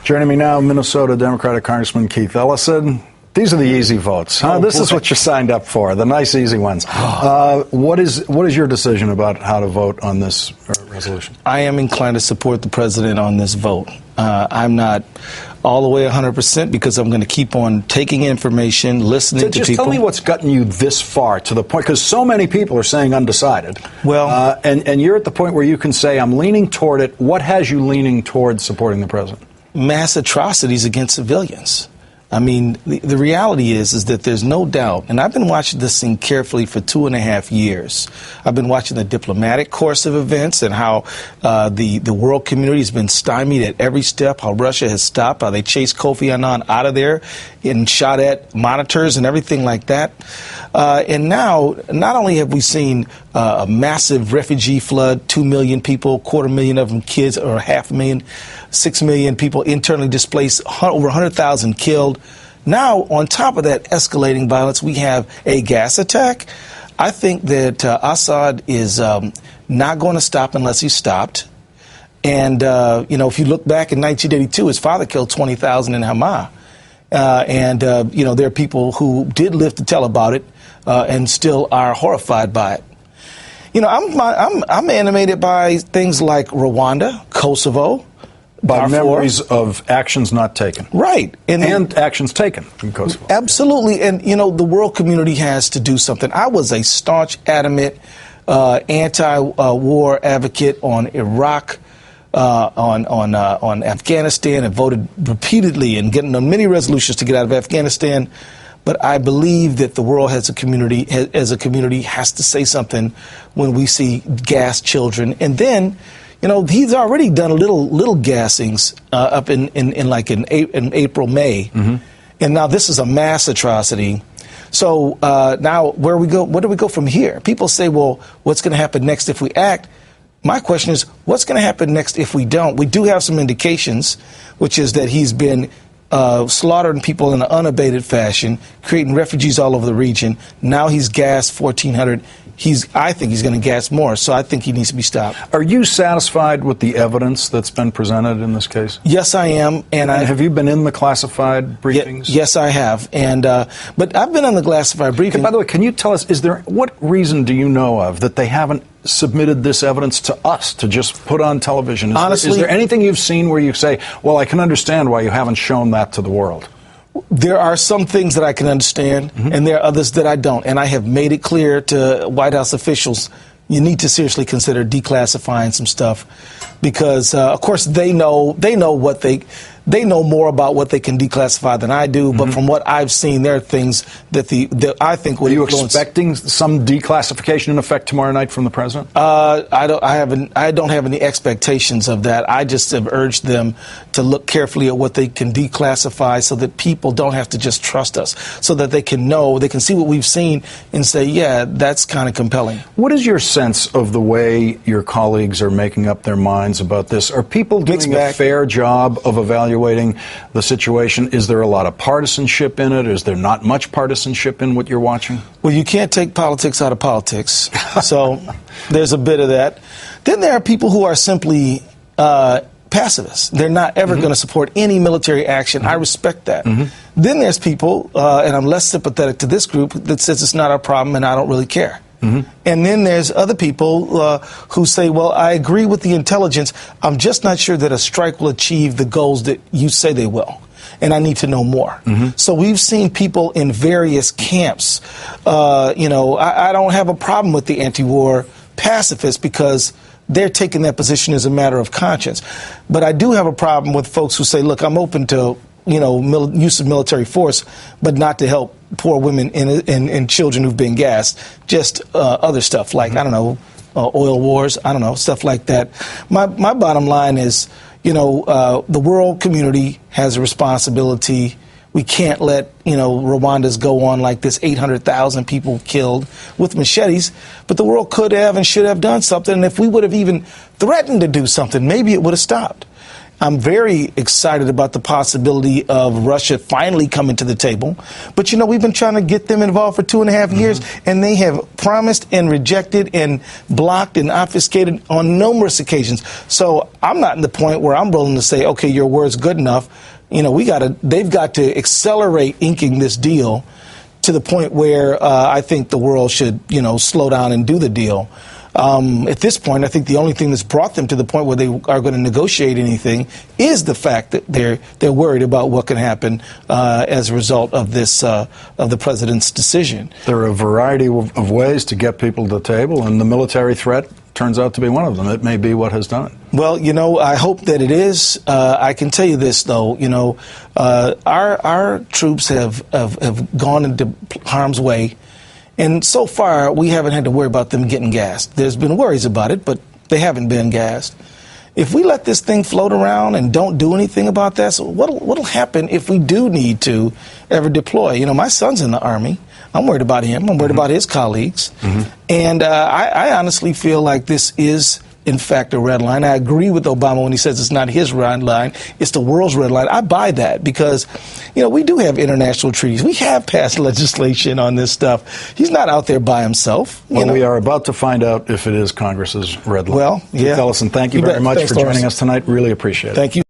Joining me now, Minnesota Democratic Congressman Keith Ellison. These are the easy votes. Huh? This is what you signed up for, the nice, easy ones. What is your decision about how to vote on this resolution? I am inclined to support the president on this vote. I'm not all the way 100% because I'm going to keep on taking information, listening to people. Just tell me what's gotten you this far to the point, because so many people are saying undecided. Well, and you're at the point where you can say, I'm leaning toward it. What has you leaning toward supporting the president? Mass atrocities against civilians. I mean, the reality is that there's no doubt, and I've been watching this thing carefully for 2.5 years. I've been watching the diplomatic course of events and how the world community has been stymied at every step, how Russia has stopped, how they chased Kofi Annan out of there and shot at monitors and everything like that. And now, not only have we seen a massive refugee flood, 2 million people, 250,000 of them kids, or 500,000, 6 million people internally displaced, over 100,000 killed. Now, on top of that escalating violence, we have a gas attack. I think that Assad is not going to stop unless he's stopped. And, if you look back in 1982, his father killed 20,000 in Hama. There are people who did live to tell about it and still are horrified by it. I'm animated by things like Rwanda, Kosovo, by memories of actions not taken. Right. And actions taken in Kosovo. Absolutely. And, the world community has to do something. I was a staunch, adamant, anti-war advocate on Iraq, on Afghanistan, and voted repeatedly and getting on many resolutions to get out of Afghanistan. But I believe that the world as a community has to say something when we see gassed children. And then, he's already done little gassings up in April, May. Mm-hmm. And now this is a mass atrocity. So now where we go? Where do we go from here? People say, well, what's going to happen next if we act? My question is, what's going to happen next if we don't? We do have some indications, which is that he's been slaughtering people in an unabated fashion, creating refugees all over the region. Now he's gassed 1,400. I think he's going to gas more, so I think he needs to be stopped. Are you satisfied with the evidence that's been presented in this case? Yes, I am. And have you been in the classified briefings? Yes, I have. But I've been on the classified briefings. By the way, can you tell us, what reason do you know of that they haven't submitted this evidence to us to just put on television? Honestly, is there anything you've seen where you say, well, I can understand why you haven't shown that to the world? There are some things that I can understand, mm-hmm. and there are others that I don't. And I have made it clear to White House officials, you need to seriously consider declassifying some stuff, because, of course, they know more about what they can declassify than I do. Mm-hmm. But from what I've seen, there are things that I think would influence. Are you expecting some declassification in effect tomorrow night from the president? I don't have any expectations of that. I just have urged them to look carefully at what they can declassify, so that people don't have to just trust us, so that they can see what we've seen and say, yeah, that's kind of compelling. What is your sense of the way your colleagues are making up their minds about this? Are people doing a fair job of evaluating the situation? Is there a lot of partisanship in it? Is there not much partisanship in what you're watching? Well, you can't take politics out of politics, so there's a bit of that. Then there are people who are simply pacifists. They're not ever mm-hmm. going to support any military action. Mm-hmm. I respect that. Mm-hmm. Then there's people, and I'm less sympathetic to this group, that says it's not our problem and I don't really care. Mm-hmm. And then there's other people who say, well, I agree with the intelligence. I'm just not sure that a strike will achieve the goals that you say they will. And I need to know more. Mm-hmm. So we've seen people in various camps. I don't have a problem with the anti-war pacifists because they're taking that position as a matter of conscience. But I do have a problem with folks who say, look, I'm open to use of military force, but not to help poor women and children who've been gassed. Just other stuff like, mm-hmm. I don't know, oil wars, I don't know, stuff like that. My bottom line is, the world community has a responsibility. We can't let, Rwanda's go on like this, 800,000 people killed with machetes. But the world could have and should have done something. And if we would have even threatened to do something, maybe it would have stopped. I'm very excited about the possibility of Russia finally coming to the table. But, you know, we've been trying to get them involved for 2.5 years, and they have promised and rejected and blocked and obfuscated on numerous occasions. So I'm not in the point where I'm willing to say, okay, your word's good enough. You know, they've got to accelerate inking this deal to the point where I think the world should, you know, slow down and do the deal. At this point, I think the only thing that's brought them to the point where they are going to negotiate anything is the fact that they're worried about what can happen as a result of this of the president's decision. There are a variety of ways to get people to the table, and the military threat turns out to be one of them. It may be what has done it. Well, you know, I hope that it is. I can tell you this, though. You know, our troops have gone into harm's way. And so far, we haven't had to worry about them getting gassed. There's been worries about it, but they haven't been gassed. If we let this thing float around and don't do anything about that, so what'll happen if we do need to ever deploy? You know, my son's in the Army. I'm worried about him. I'm worried about his colleagues. And I honestly feel like this is, in fact, a red line. I agree with Obama when he says it's not his red line, it's the world's red line. I buy that because, you know, we do have international treaties. We have passed legislation on this stuff. He's not out there by himself. Well, we are about to find out if it is Congress's red line. Well, yeah. Keith Ellison, thank you very much for joining us tonight. Really appreciate it. Thank you.